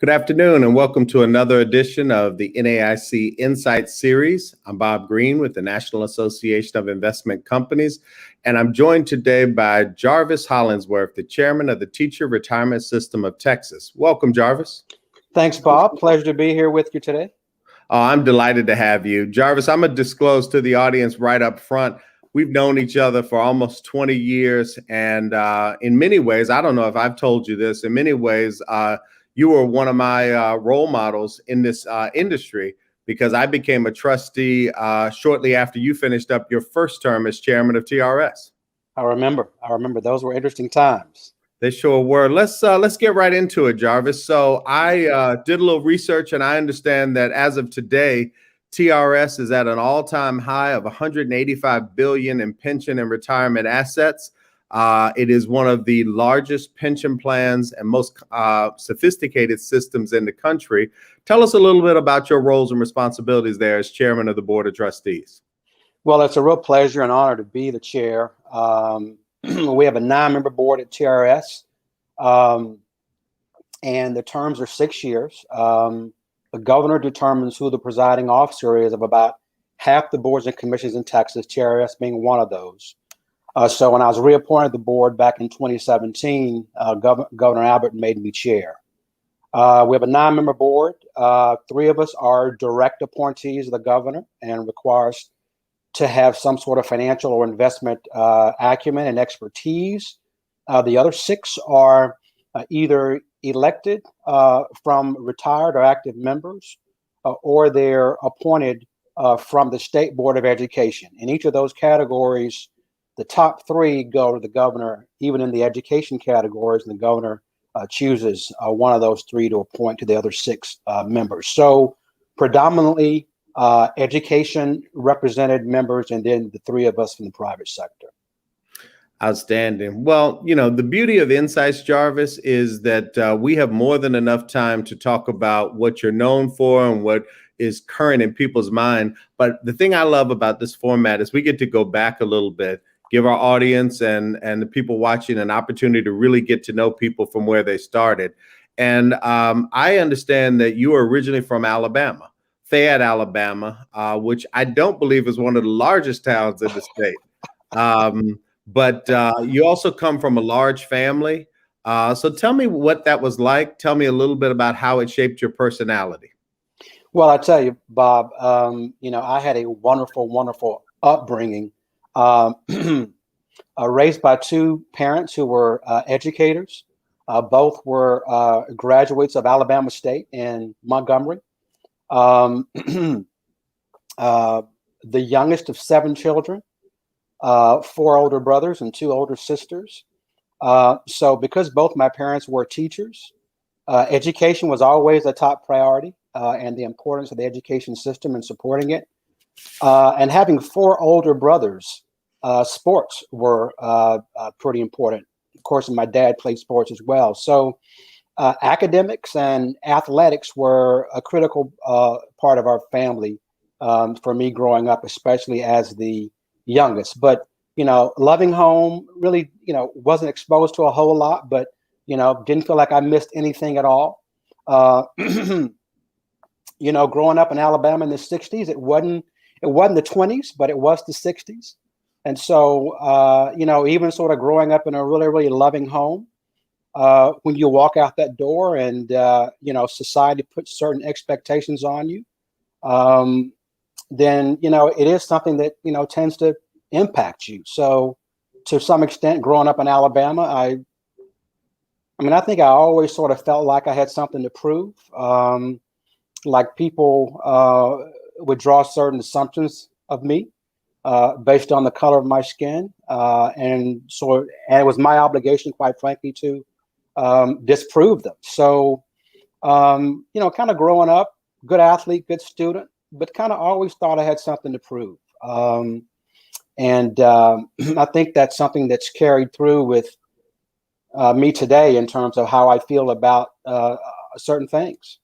Good afternoon and welcome to another edition of the NAIC Insight Series. I'm Bob Green with the National Association of Investment Companies, and I'm joined today by Jarvis Hollingsworth, the chairman of the Teacher Retirement System of Texas. Welcome, Jarvis. Thanks, Bob. Pleasure to be here with you today. I'm delighted to have you. Jarvis, I'm going to disclose to the audience right up front, we've known each other for almost 20 years, and in many ways, I don't know if I've told you this, in many ways, you were one of my role models in this industry because I became a trustee shortly after you finished up your first term as chairman of TRS. I remember. Those were interesting times. They sure were. Let's get right into it, Jarvis. So I did a little research, and I understand that as of today, TRS is at an all-time high of $185 billion in pension and retirement assets. It is one of the largest pension plans and most sophisticated systems in the country. Tell us a little bit about your roles and responsibilities there as chairman of the board of trustees. Well, it's a real pleasure and honor to be the chair. We have a 9-member board at TRS, and the terms are 6 years. The governor determines who the presiding officer is of about half the boards and commissions in Texas, TRS being one of those. So when I was reappointed to the board back in 2017, Governor Abbott made me chair. We have a 9-member board. 3 of us are direct appointees of the governor and require us to have some sort of financial or investment acumen and expertise. The other 6 are either elected from retired or active members, or they're appointed from the State Board of Education. In each of those categories, the top 3 go to the governor, even in the education categories, and the governor chooses one of those 3 to appoint to the other 6 members. So predominantly education represented members, and then the 3 of us from the private sector. Outstanding. Well, you know, the beauty of Insights, Jarvis, is that we have more than enough time to talk about what you're known for and what is current in people's mind. But the thing I love about this format is we get to go back a little bit, give our audience and the people watching an opportunity to really get to know people from where they started. And I understand that you are originally from Alabama, Fayette, Alabama, which I don't believe is one of the largest towns in the state. But you also come from a large family. So tell me what that was like. Tell me a little bit about how it shaped your personality. Well, I tell you, Bob, I had a wonderful upbringing. Raised by 2 parents who were educators. Both were graduates of Alabama State in Montgomery. The youngest of 7 children, 4 older brothers and 2 older sisters. So because both my parents were teachers, education was always a top priority, and the importance of the education system and supporting it. And having 4 older brothers, sports were pretty important. Of course, my dad played sports as well. So academics and athletics were a critical part of our family for me growing up, especially as the youngest. But, loving home, really, wasn't exposed to a whole lot, but, didn't feel like I missed anything at all. Growing up in Alabama in the 60s, it wasn't the 20s, but it was the 60s. And so, even sort of growing up in a really, really loving home, when you walk out that door and, society puts certain expectations on you, then, it is something that, tends to impact you. So to some extent, growing up in Alabama, I think I always sort of felt like I had something to prove. Like people would draw certain assumptions of me based on the color of my skin. And it was my obligation, quite frankly, to disprove them. So, kind of growing up, good athlete, good student, but kind of always thought I had something to prove. And I think that's something that's carried through with me today in terms of how I feel about certain things.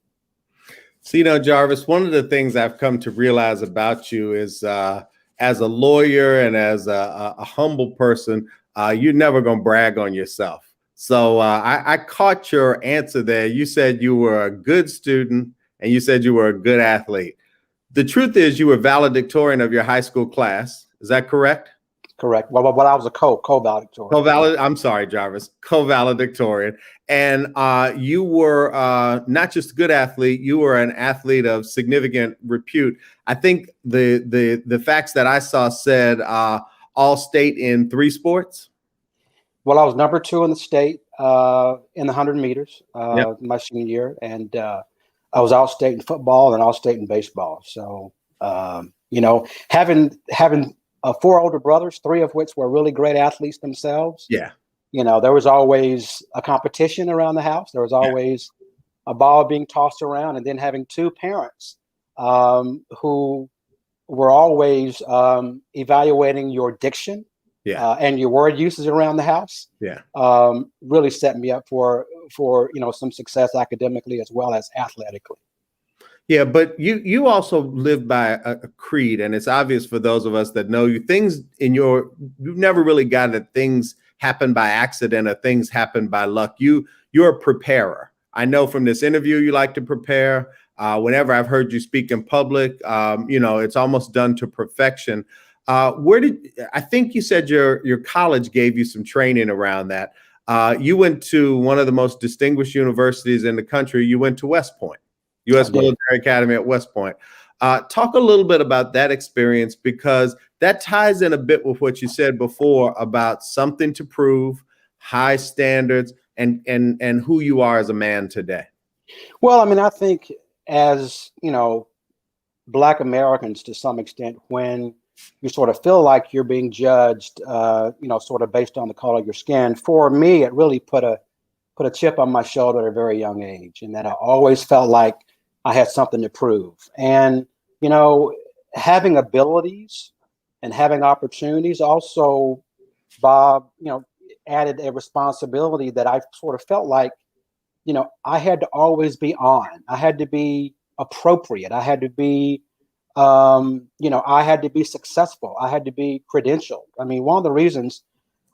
So, Jarvis, one of the things I've come to realize about you is as a lawyer and as a humble person, you're never going to brag on yourself. So I caught your answer there. You said you were a good student and you said you were a good athlete. The truth is you were valedictorian of your high school class. Is that correct? Correct. Well, I was a co-valedictorian. I'm sorry, Jarvis, co-valedictorian. And you were not just a good athlete, you were an athlete of significant repute. I think the facts that I saw said all state in 3 sports. Well, I was number 2 in the state in the 100 meters Yep. my senior year, and I was all state in football and all state in baseball. So, having 4 older brothers, 3 of which were really great athletes themselves. Yeah. There was always a competition around the house. There was always a ball being tossed around, and then having 2 parents who were always evaluating your diction. Yeah. And your word uses around the house. Yeah. Really set me up for some success academically as well as athletically. Yeah, but you also live by a creed, and it's obvious for those of us that know you. You've never really got that things happen by accident or things happen by luck. You're a preparer. I know from this interview you like to prepare. Whenever I've heard you speak in public, it's almost done to perfection. I think you said your college gave you some training around that. You went to one of the most distinguished universities in the country. You went to West Point, U.S. Military Academy at West Point. Talk a little bit about that experience, because that ties in a bit with what you said before about something to prove, high standards, and who you are as a man today. Well, I mean, I think as, Black Americans to some extent, when you sort of feel like you're being judged, sort of based on the color of your skin. For me, it really put a chip on my shoulder at a very young age, and that I always felt like I had something to prove. And, having abilities and having opportunities also, Bob, added a responsibility that I sort of felt like, I had to always be on. I had to be appropriate. I had to be I had to be successful. I had to be credentialed. I mean, one of the reasons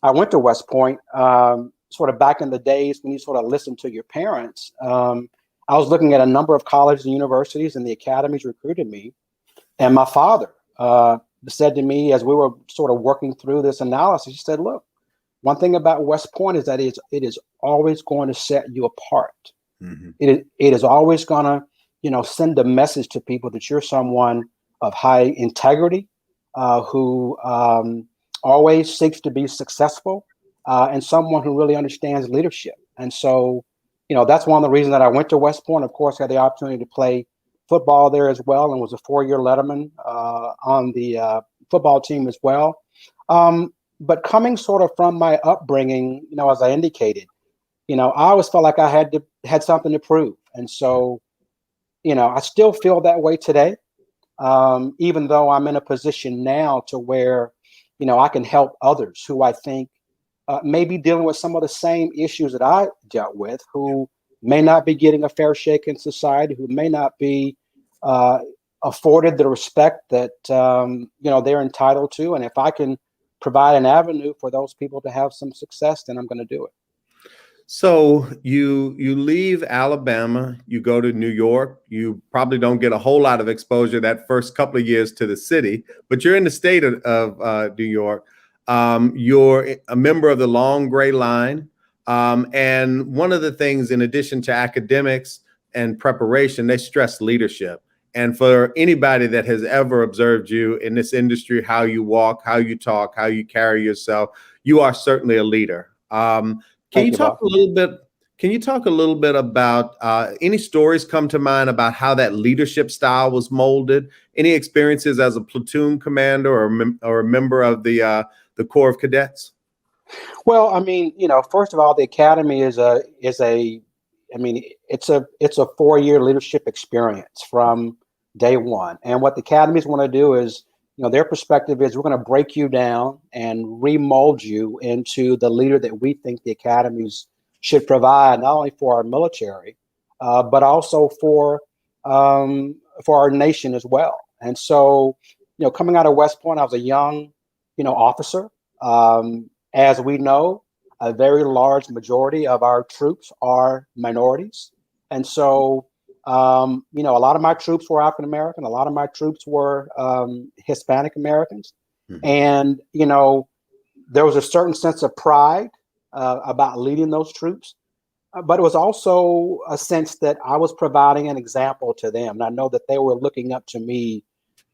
I went to West Point, sort of back in the days when you sort of listened to your parents, I was looking at a number of colleges and universities, and the academies recruited me. And my father said to me, as we were sort of working through this analysis, he said, look, one thing about West Point is that it is always going to set you apart. Mm-hmm. It is always going to, send a message to people that you're someone of high integrity, who always seeks to be successful, and someone who really understands leadership. And so, that's one of the reasons that I went to West Point. Of course, I had the opportunity to play football there as well, and was a 4-year letterman on the football team as well. But coming sort of from my upbringing, as I indicated, I always felt like I had something to prove. And so, I still feel that way today, even though I'm in a position now to where, I can help others who I think may be dealing with some of the same issues that I dealt with, who may not be getting a fair shake in society, who may not be afforded the respect that, they're entitled to. And if I can provide an avenue for those people to have some success, then I'm going to do it. So you leave Alabama, you go to New York. You probably don't get a whole lot of exposure that first couple of years to the city, but you're in the state of New York. You're a member of the Long Gray Line. And one of the things, in addition to academics and preparation, they stress leadership. And for anybody that has ever observed you in this industry, how you walk, how you talk, how you carry yourself, you are certainly a leader. Can you talk a little bit about any stories come to mind about how that leadership style was molded? Any experiences as a platoon commander or a member of the Corps of Cadets? Well, I mean, first of all, the academy it's a 4-year leadership experience from day one. And what the academies want to do is, their perspective is, we're going to break you down and remold you into the leader that we think the academies should provide, not only for our military, but also for our nation as well. And so, coming out of West Point, I was a young, officer. As we know, a very large majority of our troops are minorities. And so, you know, a lot of my troops were African American, a lot of my troops were Hispanic Americans. Mhm. And, you know, there was a certain sense of pride about leading those troops. But it was also a sense that I was providing an example to them. And I know that they were looking up to me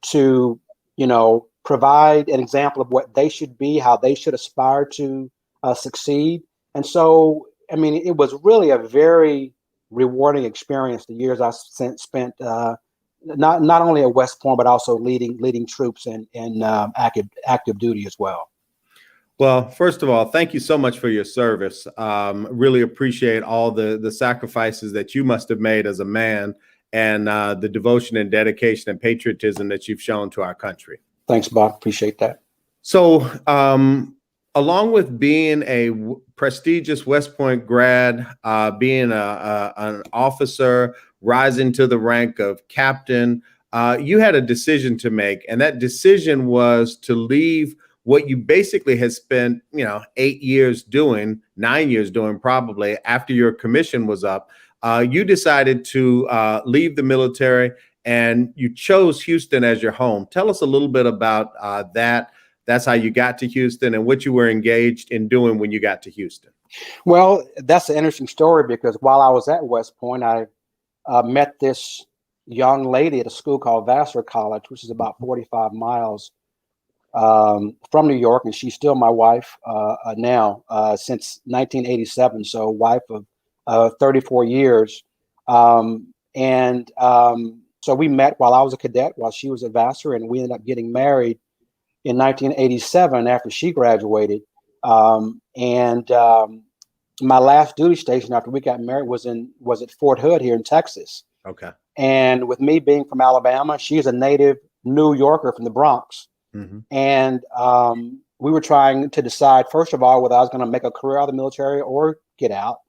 to, you know, provide an example of what they should be, how they should aspire to succeed. And so, I mean, it was really a very rewarding experience. The years I spent not only at West Point, but also leading troops in active duty as well. Well, first of all, thank you so much for your service. Really appreciate all the sacrifices that you must have made as a man, and the devotion and dedication and patriotism that you've shown to our country. Thanks, Bob. Appreciate that. So, along with being a prestigious West Point grad, being an officer, rising to the rank of captain, you had a decision to make, and that decision was to leave what you basically had spent, 8 years doing, 9 years doing probably after your commission was up. You decided to leave the military, and you chose Houston as your home. Tell us a little bit about that. That's how you got to Houston and what you were engaged in doing when you got to Houston. Well, that's an interesting story because while I was at West Point, I met this young lady at a school called Vassar College, which is about 45 miles from New York, and she's still my wife now since 1987. So, wife of 34 years, so we met while I was a cadet, while she was at Vassar, and we ended up getting married in 1987 after she graduated. My last duty station after we got married was at Fort Hood here in Texas. Okay. And with me being from Alabama, she's a native New Yorker from the Bronx. Mm-hmm. And we were trying to decide, first of all, whether I was going to make a career out of the military or get out.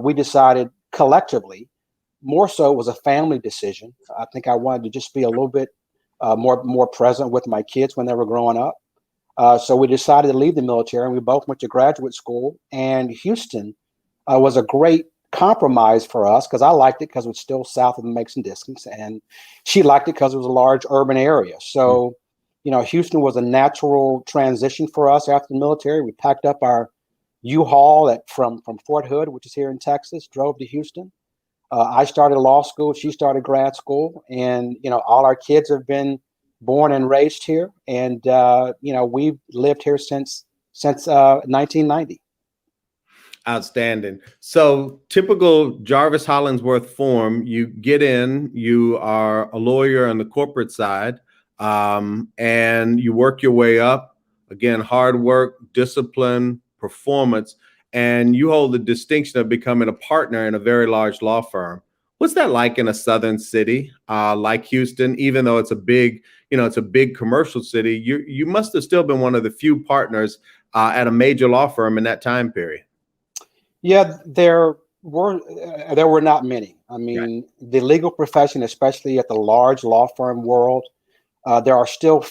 We decided collectively, more so it was a family decision. I think I wanted to just be a little bit more present with my kids when they were growing up. So we decided to leave the military, and we both went to graduate school. And Houston was a great compromise for us because I liked it because it was still south of the Mason distance, and she liked it because it was a large urban area. So, Houston was a natural transition for us after the military. We packed up our U-Haul from Fort Hood, which is here in Texas, drove to Houston. I started law school. She started grad school, and all our kids have been born and raised here, and we've lived here since 1990. Outstanding. So, typical Jarvis Hollingsworth form: you get in, you are a lawyer on the corporate side, and you work your way up. Again, hard work, discipline, performance. And you hold the distinction of becoming a partner in a very large law firm. What's that like in a southern city like Houston? Even though it's a big, it's a big commercial city, you must have still been one of the few partners at a major law firm in that time period. Yeah, there were not many. I mean, the legal profession, especially at the large law firm world, there are still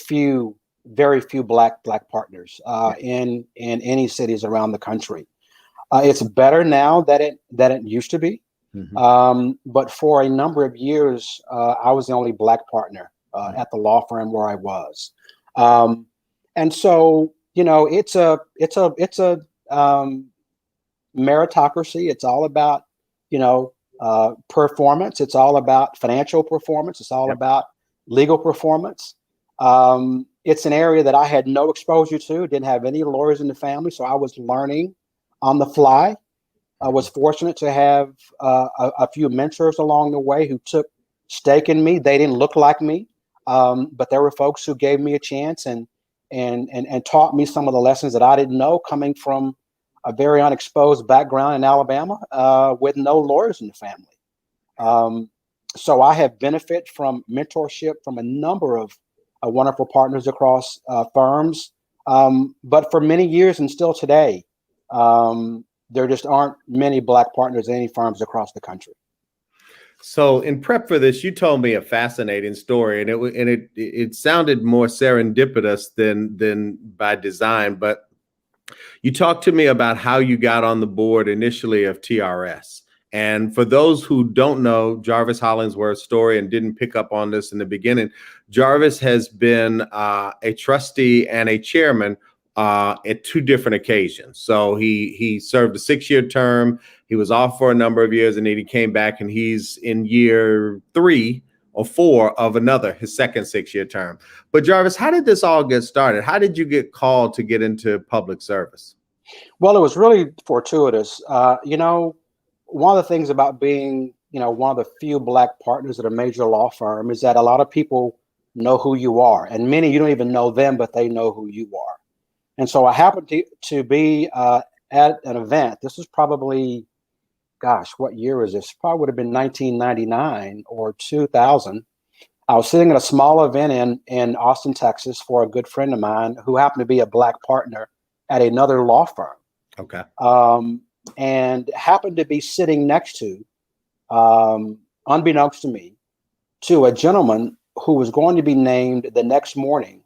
very few black partners in any cities around the country. It's better now than it used to be. Mm-hmm. But for a number of years, I was the only black partner at the law firm where I was. And so, it's a meritocracy. It's all about, performance. It's all about financial performance. It's all about legal performance. It's an area that I had no exposure to, didn't have any lawyers in the family. So I was learning on the fly. I was fortunate to have a few mentors along the way who took stake in me. They didn't look like me, but there were folks who gave me a chance and taught me some of the lessons that I didn't know, coming from a very unexposed background in Alabama with no lawyers in the family. So I have benefited from mentorship from a number of wonderful partners across firms. But for many years and still today, there just aren't many black partners in any firms across the country. So in prep for this, you told me a fascinating story, and it sounded more serendipitous than by design. But You talked to me about how you got on the board initially of TRS. And for those who don't know Jarvis Hollingsworth's story and didn't pick up on this in the beginning, Jarvis has been a trustee and a chairman at two different occasions. So he served a 6-year term. He was off for a number of years, and then he came back, and he's in year 3 or 4 of his second 6-year term. But Jarvis, how did this all get started? How did you get called to get into public service? Well, it was really fortuitous. One of the things about being, one of the few Black partners at a major law firm is that a lot of people know who you are, and many you don't even know them, but they know who you are. And so I happened to be at an event. This was probably, gosh, what year is this? Probably would have been 1999 or 2000. I was sitting at a small event in Austin, Texas, for a good friend of mine who happened to be a Black partner at another law firm. Okay. And happened to be sitting next to, unbeknownst to me, to a gentleman who was going to be named the next morning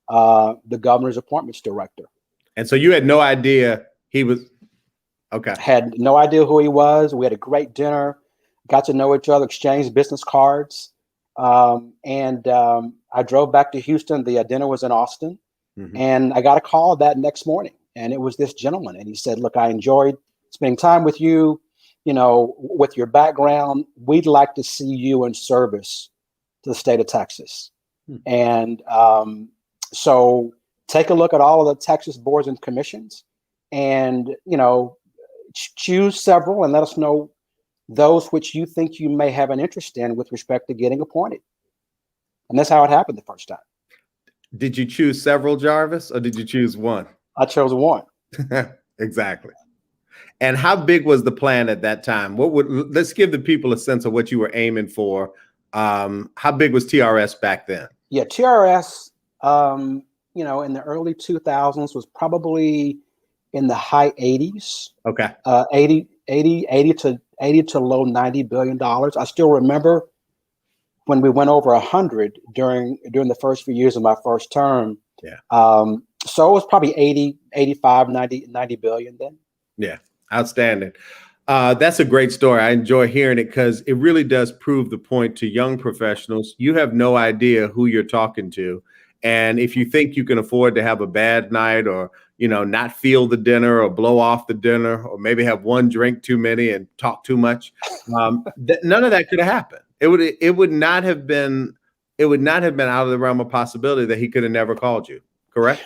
the governor's appointments director. And so you had no idea he was, okay. Had no idea who he was. We had a great dinner, got to know each other, exchanged business cards. And I drove back to Houston. The dinner was in Austin. Mm-hmm. And I got a call that next morning. And it was this gentleman. And he said, look, I enjoyed spending time with you, with your background. We'd like to see you in service to the state of Texas. And so take a look at all of the Texas boards and commissions and, choose several and let us know those which you think you may have an interest in with respect to getting appointed. And that's how it happened the first time. Did you choose several, Jarvis, or did you choose one? I chose one. Exactly. And how big was the plan at that time? Let's give the people a sense of what you were aiming for. How big was TRS back then? Yeah, TRS, in the early 2000s was probably in the high 80s. Okay. 80 to low $90 billion. I still remember when we went over 100 during the first few years of my first term. Yeah. So it was probably 80, 85, 90 billion then. Yeah. Outstanding. That's a great story. I enjoy hearing it because it really does prove the point to young professionals. You have no idea who you're talking to. And if you think you can afford to have a bad night or, not feel the dinner or blow off the dinner or maybe have one drink too many and talk too much, none of that could have happened. It would not have been out of the realm of possibility that he could have never called you. Correct?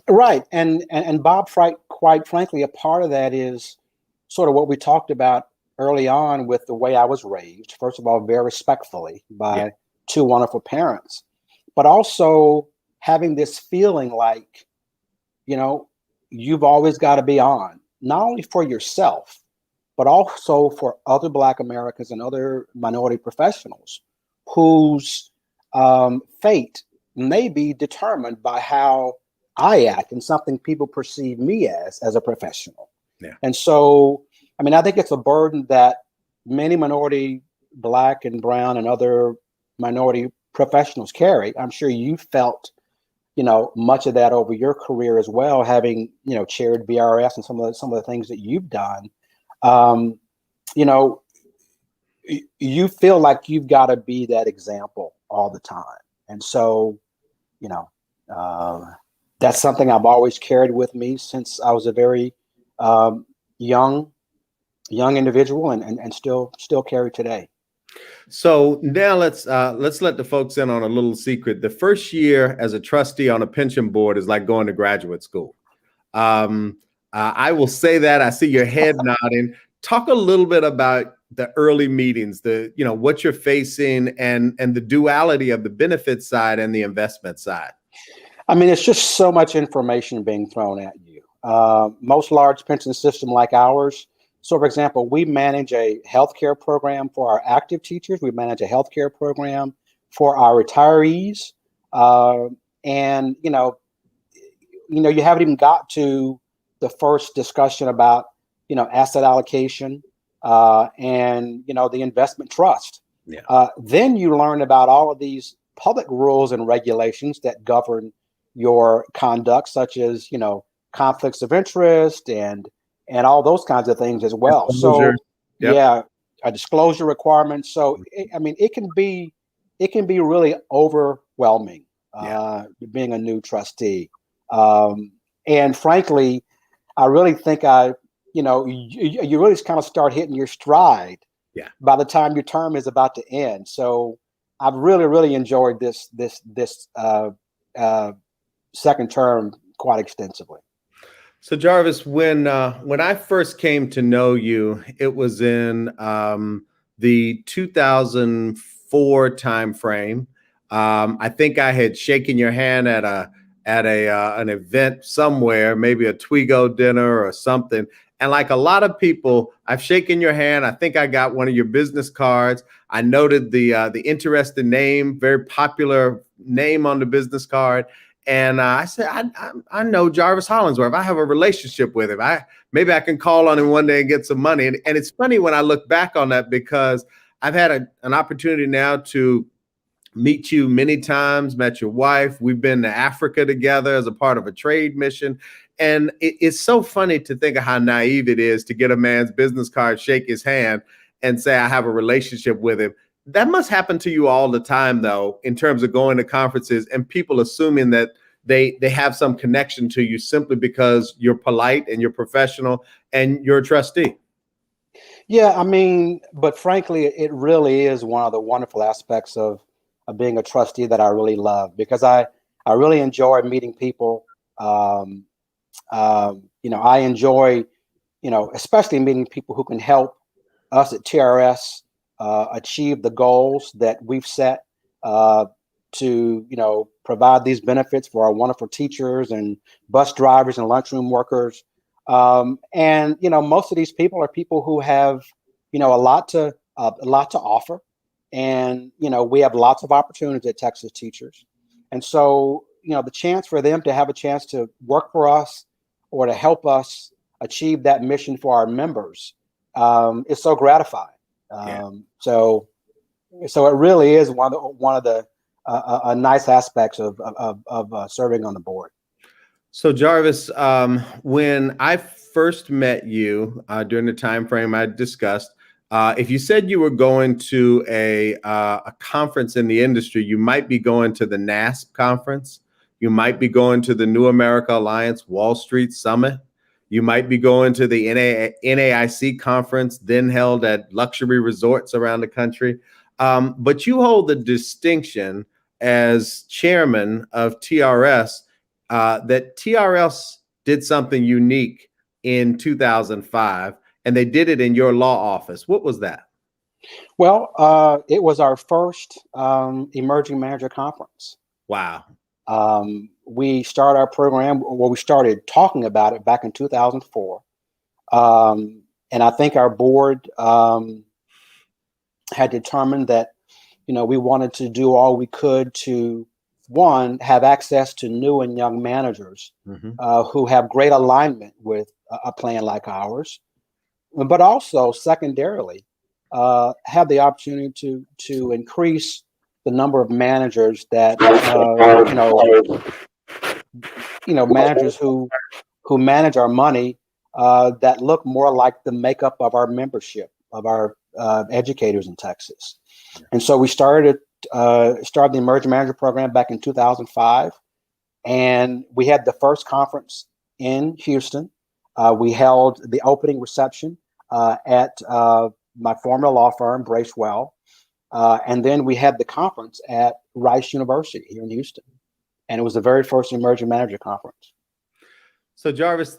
Right. And Bob, quite frankly, a part of that is sort of what we talked about early on with the way I was raised. First of all, very respectfully by two wonderful parents, but also having this feeling like, you've always got to be on, not only for yourself, but also for other Black Americans and other minority professionals whose fate may be determined by how I act and something people perceive me as a professional. Yeah. And so, I think it's a burden that many minority, Black and brown and other minority professionals carry. I'm sure you felt, much of that over your career as well, having, chaired BRS and some of the things that you've done. You feel like you've got to be that example all the time. And so, that's something I've always carried with me since I was a very young individual and still carry today. So now let's let the folks in on a little secret. The first year as a trustee on a pension board is like going to graduate school. I will say that. I see your head nodding. Talk a little bit about the early meetings, what you're facing and the duality of the benefit side and the investment side. It's just so much information being thrown at you. Most large pension system like ours. So, for example, we manage a healthcare program for our active teachers. We manage a healthcare program for our retirees. And, you haven't even got to the first discussion about, asset allocation and, the investment trust. Yeah. Then you learn about all of these public rules and regulations that govern your conduct, such as, conflicts of interest and all those kinds of things as well. Disclosure. So Yep. yeah, a disclosure requirement. So I mean, it can be really overwhelming Yeah. being a new trustee. And frankly, I really think you really kind of start hitting your stride Yeah. by the time your term is about to end. So I've really enjoyed this second term quite extensively. So Jarvis, when I first came to know you, it was in the 2004 timeframe. I think I had shaken your hand at a an event somewhere, maybe a Twigo dinner or something. And like a lot of people, I've shaken your hand. I think I got one of your business cards. I noted the interesting name, very popular name on the business card. And I said, I know Jarvis Hollingsworth. I have a relationship with him. Maybe I can call on him one day and get some money. And it's funny when I look back on that, because I've had an opportunity now to meet you many times, met your wife. We've been to Africa together as a part of a trade mission. And it's so funny to think of how naive it is to get a man's business card, shake his hand, and say, I have a relationship with him. That must happen to you all the time, though, in terms of going to conferences and people assuming that they have some connection to you simply because you're polite and you're professional and you're a trustee. Yeah, I mean, but frankly, it really is one of the wonderful aspects of being a trustee that I really love, because I really enjoy meeting people. I enjoy, especially meeting people who can help us at TRS achieve the goals that we've set to, provide these benefits for our wonderful teachers and bus drivers and lunchroom workers. And most of these people are people who have, a lot to offer, and we have lots of opportunities at Texas Teachers, and so the chance for them to have a chance to work for us or to help us achieve that mission for our members is so gratifying. So it really is one of the a nice aspects of serving on the board. So Jarvis, when I first met you during the time frame I discussed, if you said you were going to a conference in the industry, you might be going to the NASP conference. You might be going to the New America Alliance Wall Street Summit. You might be going to the NAIC conference, then held at luxury resorts around the country. But you hold the distinction as chairman of TRS, that TRS did something unique in 2005, and they did it in your law office. What was that? Well, it was our first emerging manager conference. Wow. We started our program, well, we started talking about it back in 2004. And I think our board had determined that, we wanted to do all we could to, one, have access to new and young managers who have great alignment with a plan like ours, but also secondarily, have the opportunity to increase the number of managers that, managers who manage our money that look more like the makeup of our membership, of our educators in Texas. And so we started the Emerging Manager Program back in 2005. And we had the first conference in Houston. We held the opening reception at my former law firm, Bracewell. And then we had the conference at Rice University here in Houston. And it was the very first Emerging Manager Conference. So Jarvis,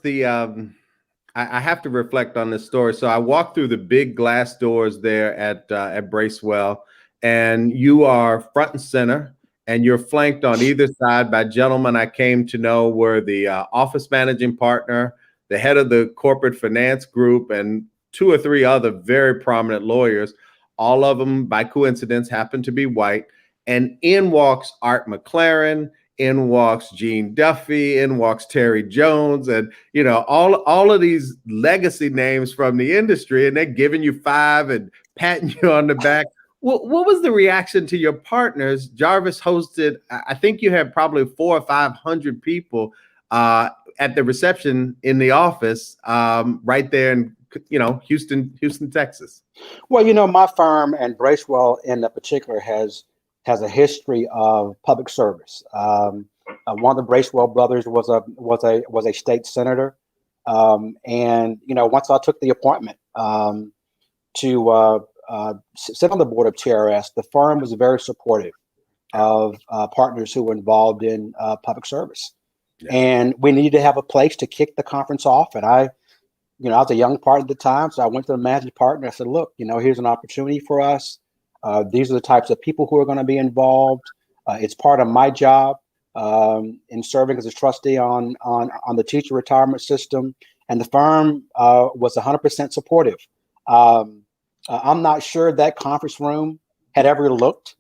I have to reflect on this story. So I walked through the big glass doors there at Bracewell, and you are front and center, and you're flanked on either side by gentlemen I came to know were the office managing partner, the head of the corporate finance group, and two or three other very prominent lawyers. All of them, by coincidence, happen to be white. And in walks Art McLaren, in walks Gene Duffy, in walks Terry Jones, and all of these legacy names from the industry, and they're giving you five and patting you on the back. What was the reaction to your partners? Jarvis hosted, I think you had probably 400 or 500 people at the reception in the office, right there in, Houston, Texas. Well, my firm and Bracewell in particular has a history of public service. One of the Bracewell brothers was a state senator, and once I took the appointment to sit on the board of TRS, the firm was very supportive of partners who were involved in public service. Yeah. And we needed to have a place to kick the conference off. And I was a young partner at the time, so I went to the managing partner. I said, look, here's an opportunity for us. These are the types of people who are going to be involved. It's part of my job in serving as a trustee on the teacher retirement system. And the firm was 100% supportive. I'm not sure that conference room had ever looked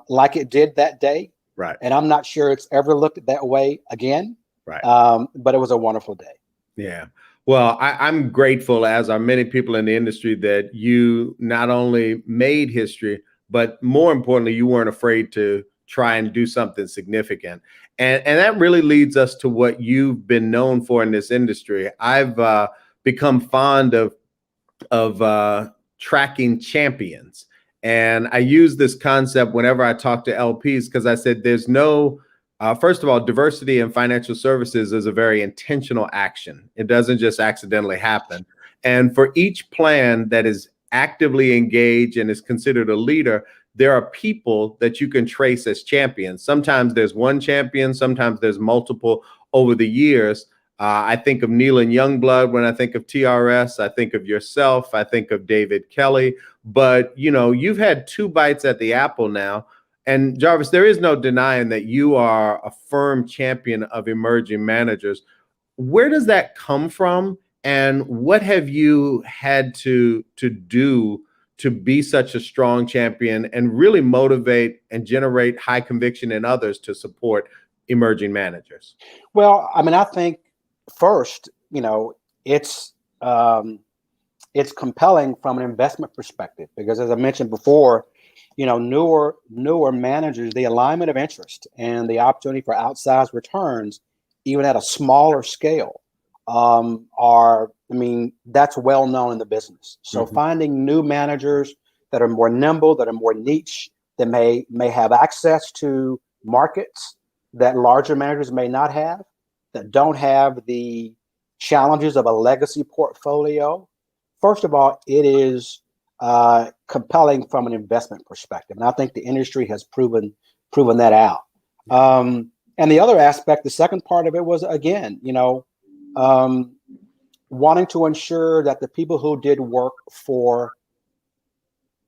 like it did that day. Right. And I'm not sure it's ever looked that way again. Right. But it was a wonderful day. Yeah. Well, I'm grateful, as are many people in the industry, that you not only made history, but more importantly, you weren't afraid to try and do something significant. And that really leads us to what you've been known for in this industry. I've become fond of tracking champions. And I use this concept whenever I talk to LPs, because I said there's no, first of all, diversity in financial services is a very intentional action. It doesn't just accidentally happen. And for each plan that is actively engaged and is considered a leader, there are people that you can trace as champions. Sometimes there's one champion, sometimes there's multiple over the years. I think of Neil and Youngblood when I think of TRS. I think of yourself. I think of David Kelly. But, you've had 2 bites at the apple now. And Jarvis, there is no denying that you are a firm champion of emerging managers. Where does that come from? And what have you had to do to be such a strong champion and really motivate and generate high conviction in others to support emerging managers? Well, I think first, it's compelling from an investment perspective, because as I mentioned before, newer managers, the alignment of interest and the opportunity for outsized returns, even at a smaller scale, that's well known in the business. So finding new managers that are more nimble, that are more niche, that may have access to markets that larger managers may not have, that don't have the challenges of a legacy portfolio. First of all, it is compelling from an investment perspective. And I think the industry has proven that out. And the other aspect, the second part of it was, again, wanting to ensure that the people who did work for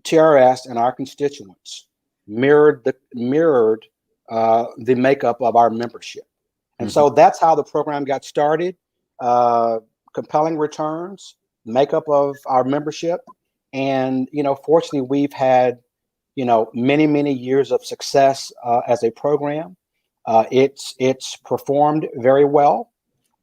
TRS and our constituents mirrored the makeup of our membership. And so that's how the program got started. Compelling returns, makeup of our membership. And, fortunately, we've had, many, many years of success as a program. It's performed very well.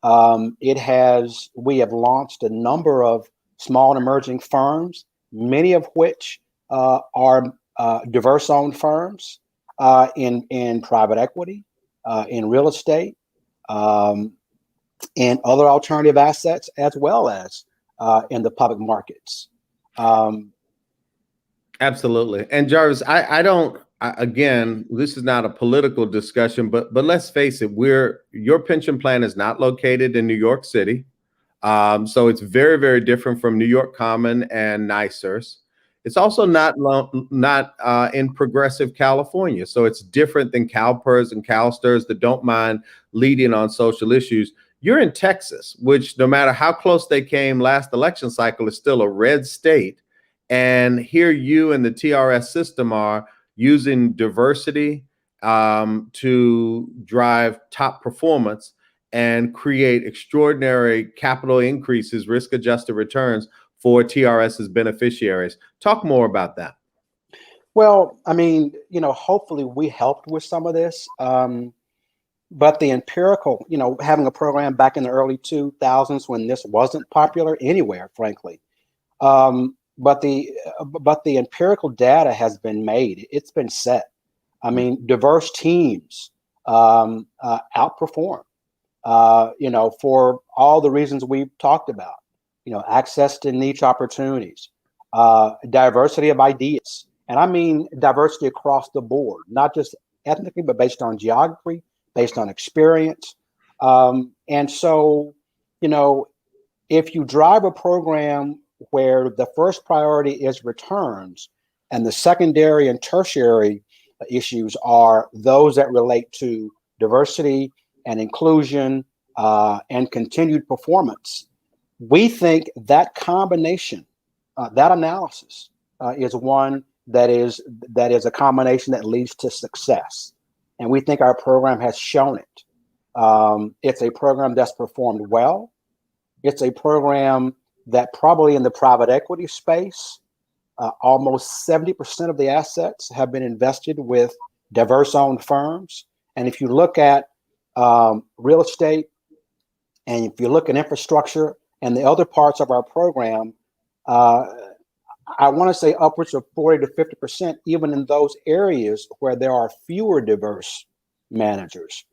We have launched a number of small and emerging firms, many of which are diverse owned firms in private equity, in real estate, and other alternative assets, as well as in the public markets. Absolutely. And Jarvis, again, this is not a political discussion, but let's face it, your pension plan is not located in New York City. So it's very, very different from New York Common and NYSERS. It's also not in progressive California. So it's different than CalPERS and CalSTRS that don't mind leading on social issues. You're in Texas, which no matter how close they came last election cycle is still a red state. And here you and the TRS system are using diversity to drive top performance and create extraordinary capital increases, risk-adjusted returns for TRS's beneficiaries. Talk more about that. Well, hopefully we helped with some of this. But the empirical, having a program back in the early 2000s when this wasn't popular anywhere, frankly. But the empirical data has been made. It's been set. Diverse teams outperform. for all the reasons we've talked about, access to niche opportunities, diversity of ideas. And I mean diversity across the board, not just ethnically, but based on geography, based on experience. And so, if you drive a program where the first priority is returns and the secondary and tertiary issues are those that relate to diversity and inclusion and continued performance, we think that combination, that analysis is one that is a combination that leads to success. And we think our program has shown it. It's a program that's performed well. It's a program that probably in the private equity space, almost 70% of the assets have been invested with diverse owned firms. And if you look at real estate, and if you look at infrastructure and the other parts of our program, I want to say upwards of 40 to 50%, even in those areas where there are fewer diverse managers,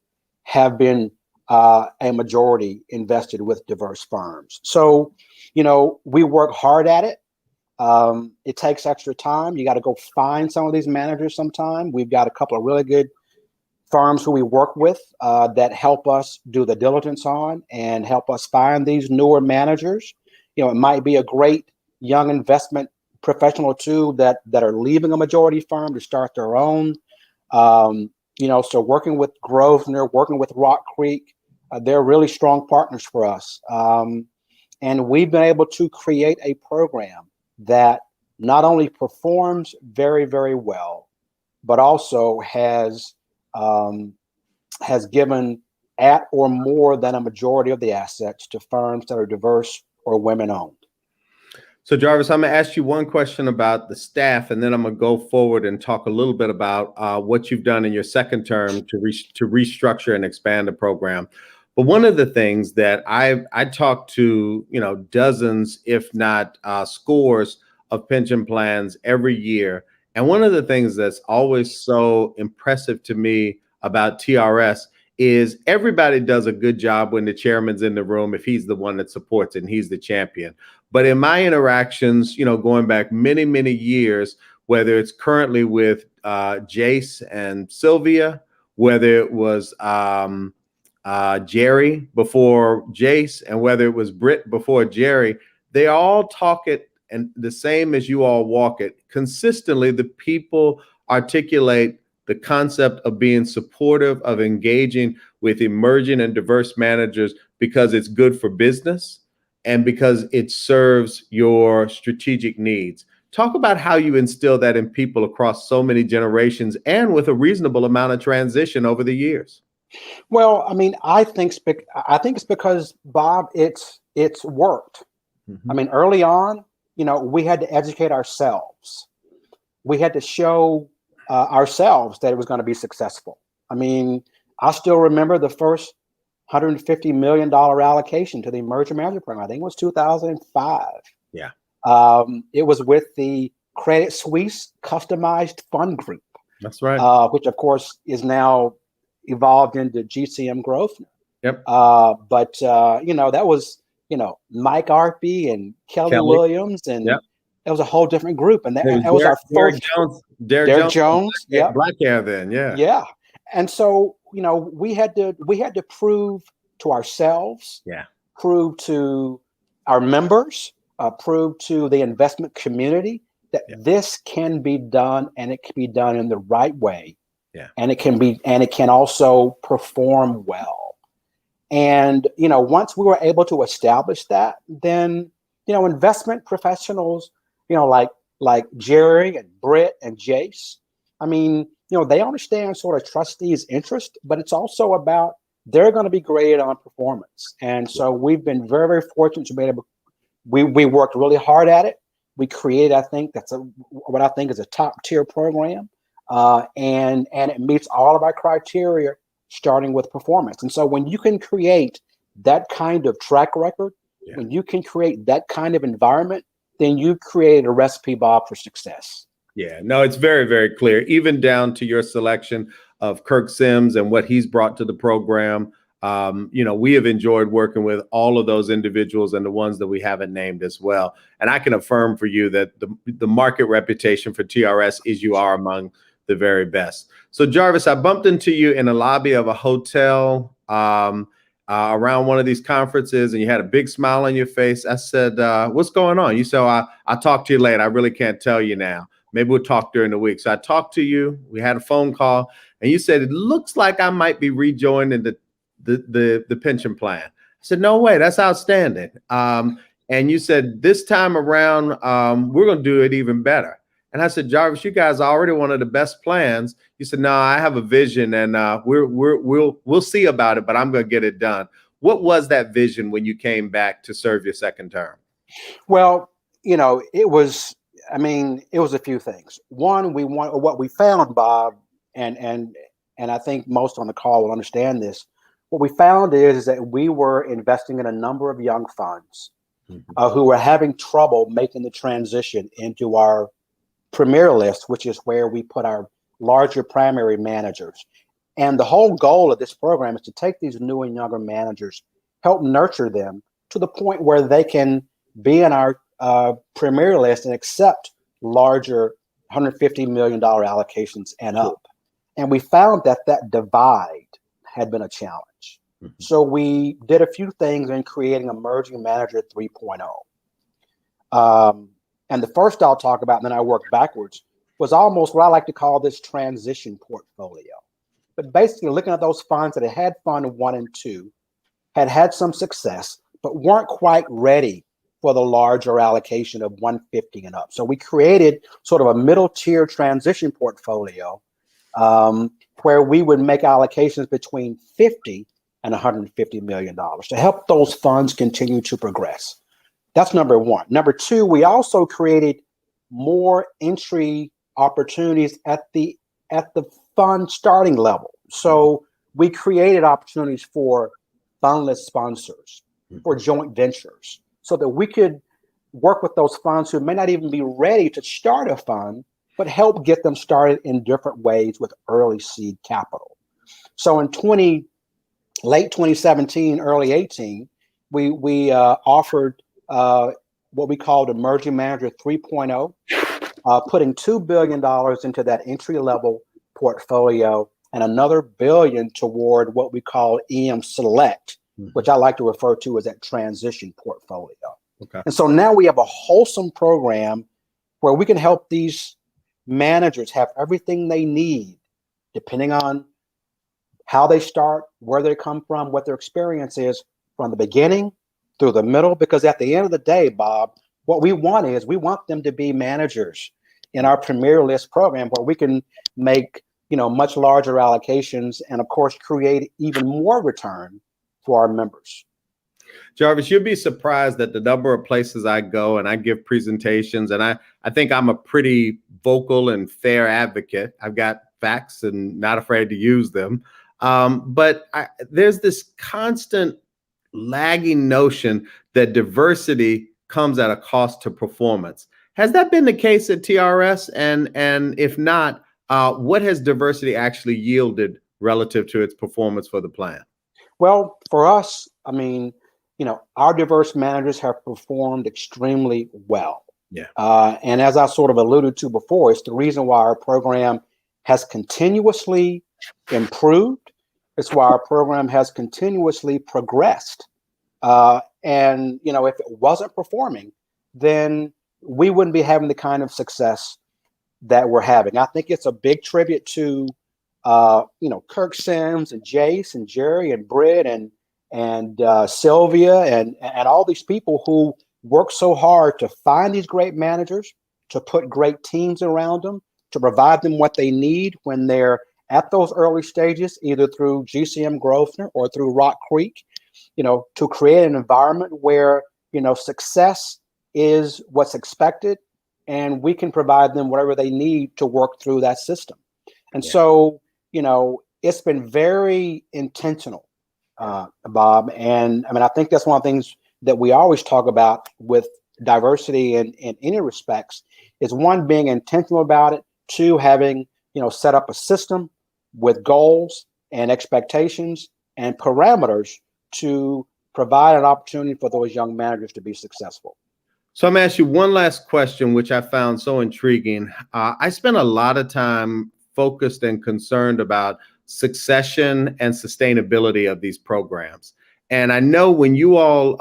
have been a majority invested with diverse firms. So, we work hard at it. It takes extra time. You got to go find some of these managers sometime. We've got a couple of really good firms who we work with that help us do the diligence on and help us find these newer managers. It might be a great young investment professional too that are leaving a majority firm to start their own. So working with Grosvenor, working with Rock Creek, they're really strong partners for us. And we've been able to create a program that not only performs very, very well, but also has given at or more than a majority of the assets to firms that are diverse or women owned. So Jarvis, I'm gonna ask you one question about the staff, and then I'm gonna go forward and talk a little bit about what you've done in your second term to restructure and expand the program. But one of the things that I talk to, dozens, if not scores of pension plans every year. And one of the things that's always so impressive to me about TRS is everybody does a good job when the chairman's in the room, if he's the one that supports it and he's the champion. But in my interactions, going back many, many years, whether it's currently with Jace and Sylvia, whether it was Jerry before Jace, and whether it was Britt before Jerry, they all talk it and the same as you all walk it. Consistently, the people articulate the concept of being supportive, of engaging with emerging and diverse managers because it's good for business and because it serves your strategic needs. Talk about how you instill that in people across so many generations and with a reasonable amount of transition over the years. Well, I mean, I think it's because, Bob, it's worked. Mm-hmm. I mean, early on, we had to educate ourselves. We had to show ourselves that it was going to be successful. I mean, I still remember the first $150 million allocation to the Emerging Manager Program. I think it was 2005. Yeah. It was with the Credit Suisse Customized Fund Group. That's right. Which, of course, is now evolved into GCM Grosvenor. Yep. But that was, Mike Arpey and Kelly Williams, and yep. It was a whole different group. And that was our first. Derek Jones. Yeah. Black hair then. Yeah. Yeah. And so, we had to prove to ourselves, prove to our members, prove to the investment community that this can be done, and it can be done in the right way. Yeah. And it can also perform well. And, once we were able to establish that, then, investment professionals, like Jerry and Britt and Jace, I mean, they understand sort of trustees' interest, but it's also about they're going to be graded on performance. And so we've been very, very fortunate to be able. We worked really hard at it. We created, what I think is a top tier program, and it meets all of our criteria, starting with performance. And so when you can create that kind of track record, when you can create that kind of environment, then you create a recipe, Bob, for success. Yeah, no, it's very, very clear, even down to your selection of Kirk Sims and what he's brought to the program. We have enjoyed working with all of those individuals and the ones that we haven't named as well. And I can affirm for you that the market reputation for TRS is you are among the very best. So Jarvis, I bumped into you in the lobby of a hotel around one of these conferences, and you had a big smile on your face. I said, what's going on? You said, I'll talk to you later. I really can't tell you now. Maybe we'll talk during the week. So I talked to you. We had a phone call, and you said, it looks like I might be rejoining the pension plan. I said, no way, that's outstanding. And you said, this time around, we're going to do it even better. And I said, Jarvis, you guys are already one of the best plans. You said, no, I have a vision, and we'll see about it, but I'm going to get it done. What was that vision when you came back to serve your second term? Well, it was a few things. One, what we found, Bob, and I think most on the call will understand this. What we found is that we were investing in a number of young funds who were having trouble making the transition into our premier list, which is where we put our larger primary managers. And the whole goal of this program is to take these new and younger managers, help nurture them to the point where they can be in our premier list and accept larger $150 million allocations and up. And we found that divide had been a challenge. So we did a few things in creating Emerging Manager 3.0. And the first I'll talk about, and then I work backwards, was almost what I like to call this transition portfolio. But basically looking at those funds that had Fund 1 and 2, had some success, but weren't quite ready for the larger allocation of 150 and up. So we created sort of a middle tier transition portfolio where we would make allocations between 50 and $150 million to help those funds continue to progress. That's number one. Number two, we also created more entry opportunities at the fund starting level. So we created opportunities for fundless sponsors, for joint ventures, so that we could work with those funds who may not even be ready to start a fund, but help get them started in different ways with early seed capital. So in late 2017, early 18, we offered what we called Emerging Manager 3.0, putting $2 billion into that entry-level portfolio and another $1 billion toward what we call EM Select, which I like to refer to as that transition portfolio. Okay. And so now we have a wholesome program where we can help these managers have everything they need, depending on how they start, where they come from, what their experience is, from the beginning through the middle. Because at the end of the day, Bob, what we want them to be managers in our Premier List program, where we can make much larger allocations and, of course, create even more return for our members. Jarvis, you'll be surprised at the number of places I go and I give presentations, and I think I'm a pretty vocal and fair advocate. I've got facts and not afraid to use them. But there's this constant lagging notion that diversity comes at a cost to performance. Has that been the case at TRS? And if not, what has diversity actually yielded relative to its performance for the plan? Well, for us, our diverse managers have performed extremely well. Yeah. And as I sort of alluded to before, it's the reason why our program has continuously improved. It's why our program has continuously progressed. And if it wasn't performing, then we wouldn't be having the kind of success that we're having. I think it's a big tribute to Kirk Sims and Jace and Jerry and Britt and Sylvia and all these people who work so hard to find these great managers, to put great teams around them, to provide them what they need when they're at those early stages, either through GCM Grosvenor or through Rock Creek, to create an environment where, success is what's expected, and we can provide them whatever they need to work through that system. And so, it's been very intentional, Bob. And I think that's one of the things that we always talk about with diversity in any respects is, one, being intentional about it, two, having, set up a system with goals and expectations, and parameters to provide an opportunity for those young managers to be successful. So I'm going to ask you one last question, which I found so intriguing. I spent a lot of time focused and concerned about succession and sustainability of these programs. And I know when you all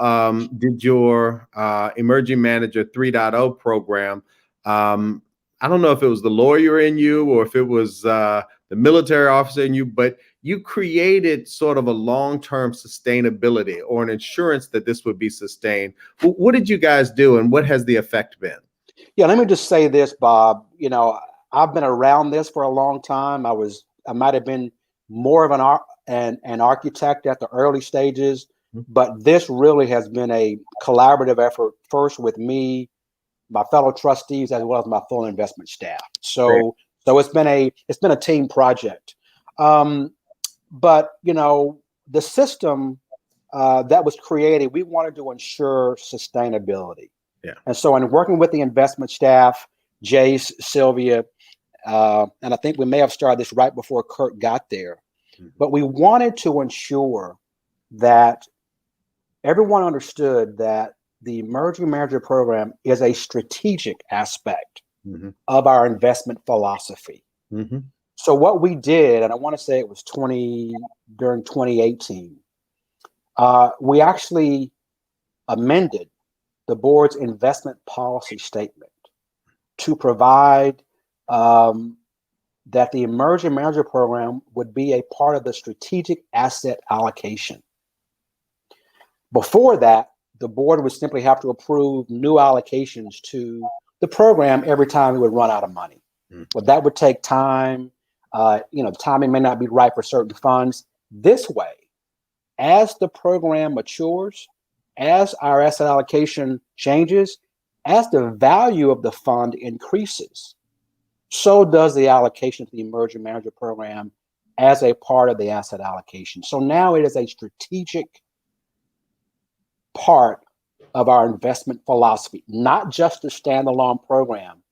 did your Emerging Manager 3.0 program, I don't know if it was the lawyer in you or if it was the military officer in you, but you created sort of a long-term sustainability or an assurance that this would be sustained. What did you guys do, and what has the effect been? Yeah, let me just say this, Bob. I've been around this for a long time. I might have been more of an architect at the early stages, but this really has been a collaborative effort, first with me, my fellow trustees, as well as my full investment staff. So it's been a team project. But the system that was created, we wanted to ensure sustainability. Yeah. And so in working with the investment staff, Jace, Sylvia, and I think we may have started this right before Kurt got there, but we wanted to ensure that everyone understood that the Emerging Manager Program is a strategic aspect of our investment philosophy. So what we did, and I want to say it was during 2018, we actually amended the board's investment policy statement to provide that the Emerging Manager Program would be a part of the strategic asset allocation. Before that, the board would simply have to approve new allocations to the program every time it would run out of money. But that would take time. The timing may not be right for certain funds. This way, as the program matures, as our asset allocation changes, as the value of the fund increases, so does the allocation to the Emerging Manager Program as a part of the asset allocation. So now it is a strategic part of our investment philosophy, not just a standalone program,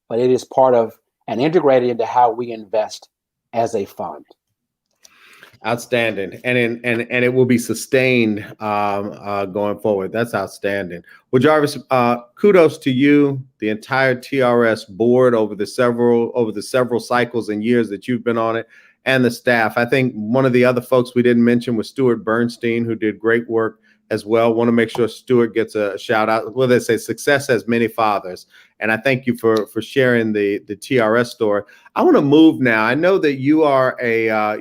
but it is part of and integrated into how we invest as a fund. Outstanding, and it will be sustained going forward. That's outstanding. Well, Jarvis, kudos to you, the entire TRS board over the several cycles and years that you've been on it, and the staff. I think one of the other folks we didn't mention was Stuart Bernstein, who did great work as well. Want to make sure Stuart gets a shout out. Well, they say success has many fathers, and I thank you for sharing the TRS story. I want to move now. I know that you are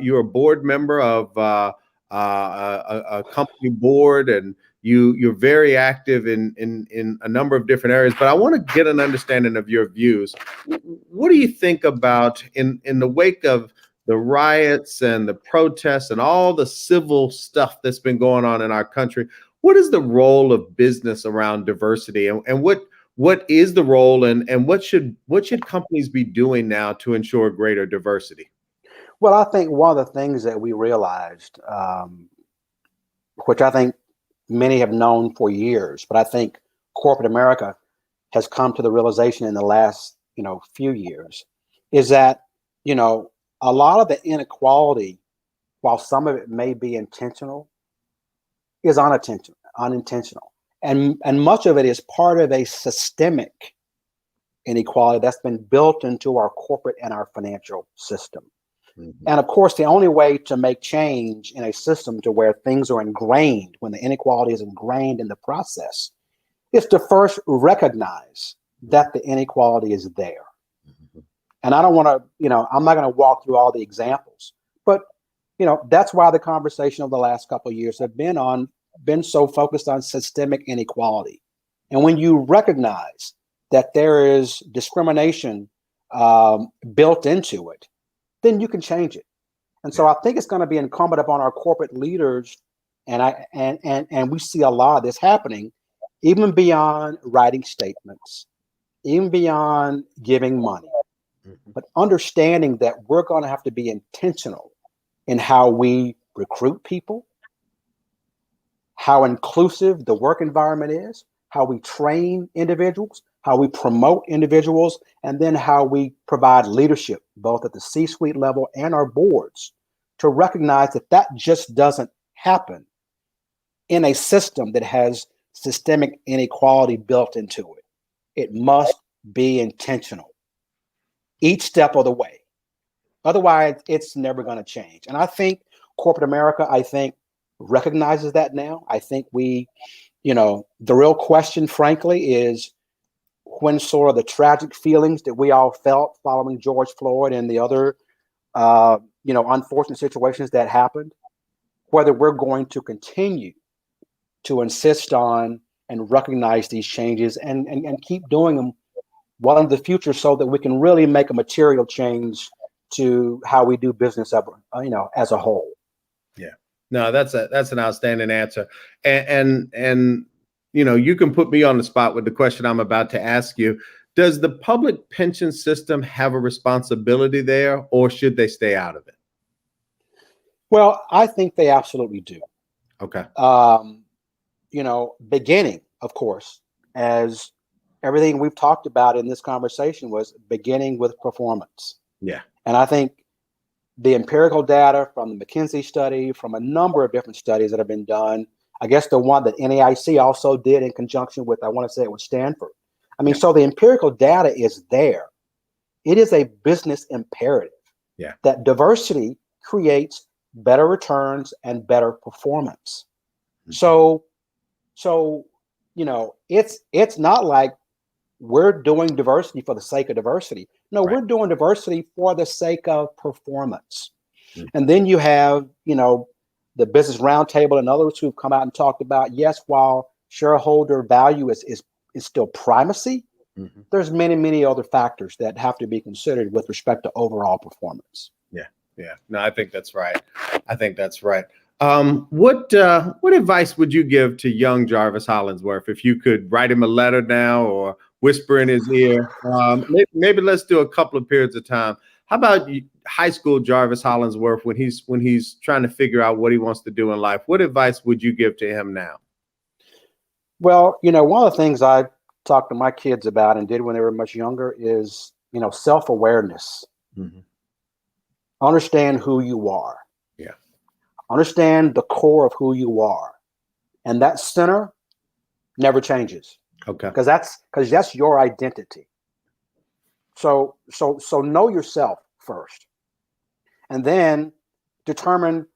you're a board member of a company board, and you're very active in a number of different areas. But I want to get an understanding of your views. What do you think about in the wake of the riots and the protests and all the civil stuff that's been going on in our country? What is the role of business around diversity, and what is the role, and what should companies be doing now to ensure greater diversity? Well, I think one of the things that we realized, which I think many have known for years, but I think corporate America has come to the realization in the last few years, is that a lot of the inequality, while some of it may be intentional, is unintentional. And much of it is part of a systemic inequality that's been built into our corporate and our financial system. And of course, the only way to make change in a system to where things are ingrained, when the inequality is ingrained in the process, is to first recognize that the inequality is there. And I don't want to, I'm not going to walk through all the examples, but, that's why the conversation of the last couple of years have been so focused on systemic inequality. And when you recognize that there is discrimination built into it, then you can change it. And so I think it's going to be incumbent upon our corporate leaders, and we see a lot of this happening, even beyond writing statements, even beyond giving money. But understanding that we're going to have to be intentional in how we recruit people, how inclusive the work environment is, how we train individuals, how we promote individuals, and then how we provide leadership, both at the C-suite level and our boards, to recognize that just doesn't happen in a system that has systemic inequality built into it. It must be intentional each step of the way. Otherwise, it's never going to change. And I think corporate America, recognizes that now. I think the real question, frankly, is when sort of the tragic feelings that we all felt following George Floyd and the other, unfortunate situations that happened, whether we're going to continue to insist on and recognize these changes and keep doing them well into the future so that we can really make a material change to how we do business, as a whole. Yeah, no, that's an outstanding answer. And you can put me on the spot with the question I'm about to ask you. Does the public pension system have a responsibility there, or should they stay out of it? Well, I think they absolutely do. Okay. Beginning, of course, as everything we've talked about in this conversation was beginning with performance. Yeah. And I think the empirical data from the McKinsey study, from a number of different studies that have been done, I guess the one that NAIC also did in conjunction with, I want to say it was Stanford. So the empirical data is there. It is a business imperative that diversity creates better returns and better performance. So it's not like we're doing diversity for the sake of diversity. No, we're doing diversity for the sake of performance. And then you have, the Business Roundtable and others who've come out and talked about, yes, while shareholder value is still primacy, there's many, many other factors that have to be considered with respect to overall performance. Yeah. No, I think that's right. What advice would you give to young Jarvis Hollingsworth if you could write him a letter now or whisper in his ear? Maybe let's do a couple of periods of time. How about high school Jarvis Hollingsworth when he's trying to figure out what he wants to do in life? What advice would you give to him now? Well, one of the things I talked to my kids about and did when they were much younger is, self-awareness. Understand who you are. Yeah. Understand the core of who you are. And that center never changes. Okay. Because that's your identity. So know yourself first. And then determine,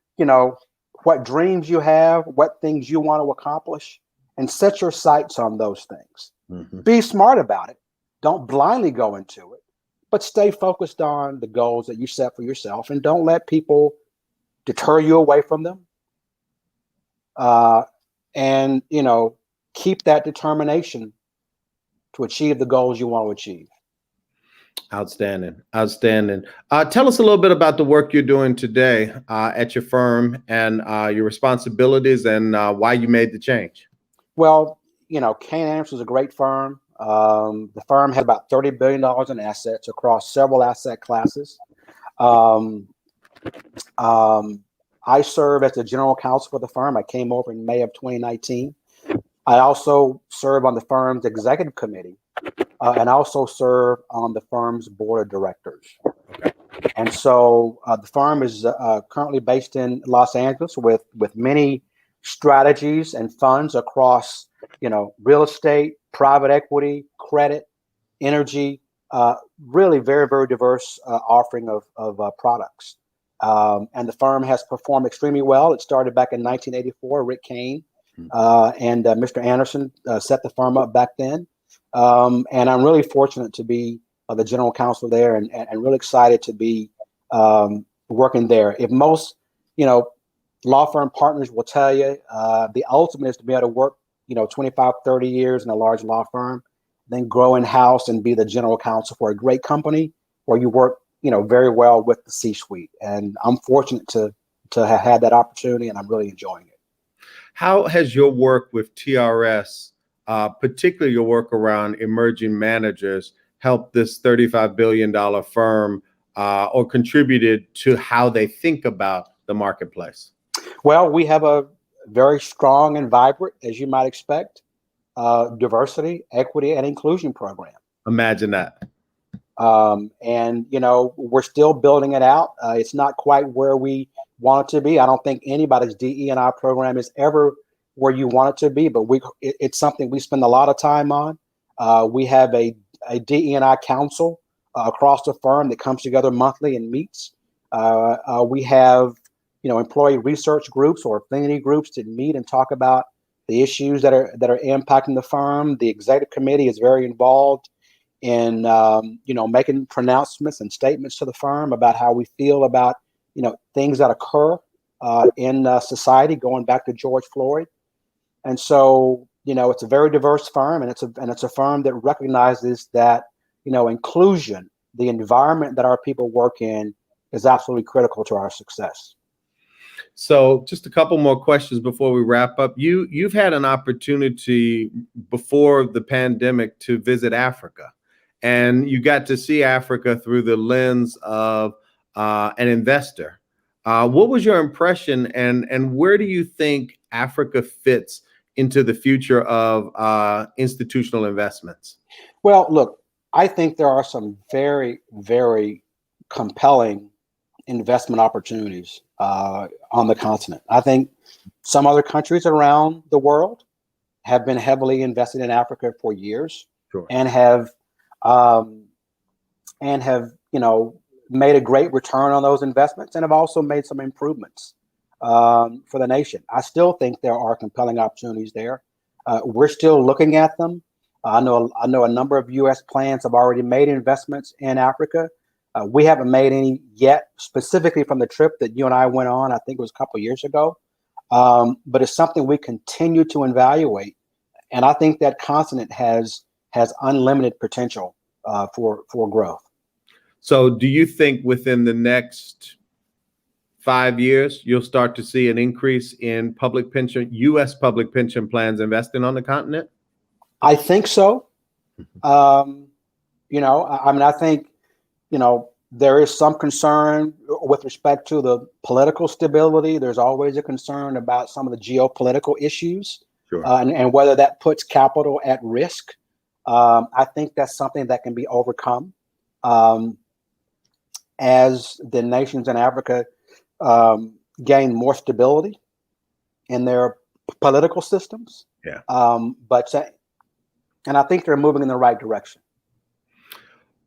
what dreams you have, what things you want to accomplish, and set your sights on those things. Be smart about it. Don't blindly go into it, but stay focused on the goals that you set for yourself, and don't let people deter you away from them. And keep that determination to achieve the goals you want to achieve. Outstanding. Tell us a little bit about the work you're doing today at your firm and your responsibilities and why you made the change. Well, Kane Anderson is a great firm. The firm has about $30 billion in assets across several asset classes. I serve as the general counsel for the firm. I came over in May of 2019. I also serve on the firm's executive committee and also serve on the firm's board of directors. And so the firm is currently based in Los Angeles with many strategies and funds across, real estate, private equity, credit, energy, really very, very diverse offering of products. And the firm has performed extremely well. It started back in 1984. Rick Kane and Mr. Anderson set the firm up back then. And I'm really fortunate to be the general counsel there and really excited to be working there. If most, law firm partners will tell you, the ultimate is to be able to work, 25, 30 years in a large law firm, then grow in-house and be the general counsel for a great company where you work, very well with the C-suite. And I'm fortunate to have had that opportunity, and I'm really enjoying it. How has your work with TRS, particularly your work around emerging managers, helped this $35 billion firm or contributed to how they think about the marketplace? Well, we have a very strong and vibrant, as you might expect, diversity, equity, and inclusion program. Imagine that. And, we're still building it out. It's not quite where we want it to be. I don't think anybody's DE&I program is ever where you want it to be, but it's something we spend a lot of time on. We have a DE&I council across the firm that comes together monthly and meets. We have, employee research groups or affinity groups that meet and talk about the issues that are impacting the firm. The executive committee is very involved in, making pronouncements and statements to the firm about how we feel about, things that occur in society, going back to George Floyd. And so, it's a very diverse firm, and it's a firm that recognizes that, inclusion, the environment that our people work in, is absolutely critical to our success. So just a couple more questions before we wrap up. You've had an opportunity before the pandemic to visit Africa, and you got to see Africa through the lens of an investor. What was your impression, and where do you think Africa fits into the future of institutional investments? Well, look, I think there are some very, very compelling investment opportunities on the continent. I think some other countries around the world have been heavily invested in Africa for years. Sure. and have made a great return on those investments, and have also made some improvements for the nation. I still think there are compelling opportunities there. We're still looking at them. I know a number of U.S. plans have already made investments in Africa. We haven't made any yet, specifically from the trip that you and I went on. I think it was a couple of years ago. But it's something we continue to evaluate, and I think that continent has unlimited potential for growth. So do you think within the next 5 years, you'll start to see an increase in U.S. public pension plans investing on the continent? I think so. I think, there is some concern with respect to the political stability. There's always a concern about some of the geopolitical issues. Sure. And whether that puts capital at risk. I think that's something that can be overcome as the nations in Africa gain more stability in their political systems. Yeah. And I think they're moving in the right direction.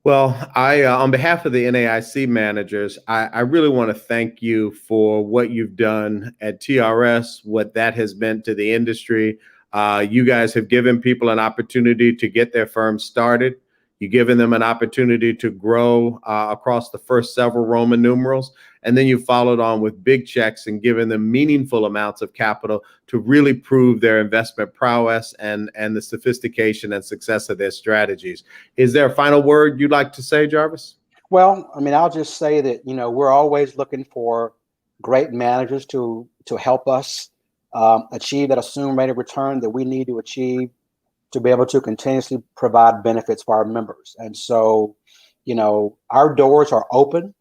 Well, on behalf of the NAIC managers, I really want to thank you for what you've done at TRS, what that has meant to the industry. You guys have given people an opportunity to get their firms started. You've given them an opportunity to grow across the first several Roman numerals. And then you followed on with big checks and given them meaningful amounts of capital to really prove their investment prowess and the sophistication and success of their strategies. Is there a final word you'd like to say, Jarvis? Well, I'll just say that, we're always looking for great managers to help us achieve that assumed rate of return that we need to achieve to be able to continuously provide benefits for our members. And so, our doors are open.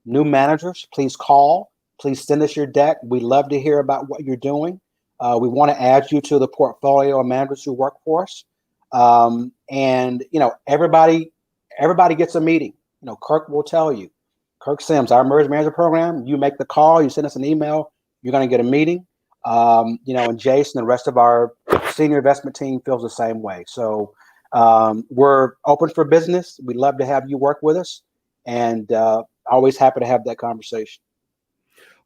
New managers, please call. Please send us your deck. We love to hear about what you're doing. We want to add you to the portfolio of managers who work for us. And everybody gets a meeting. Kirk will tell you. Kirk Sims, our merger manager program. You make the call. You send us an email. You're going to get a meeting. And Jason and the rest of our senior investment team feels the same way. So we're open for business. We'd love to have you work with us, and always happy to have that conversation.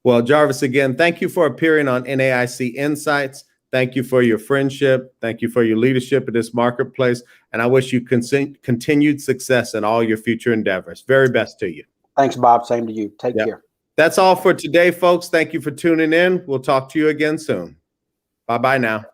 Well, Jarvis, again, thank you for appearing on NAIC Insights. Thank you for your friendship. Thank you for your leadership in this marketplace. And I wish you continued success in all your future endeavors. Very best to you. Thanks, Bob. Same to you. Take care. That's all for today, folks. Thank you for tuning in. We'll talk to you again soon. Bye-bye now.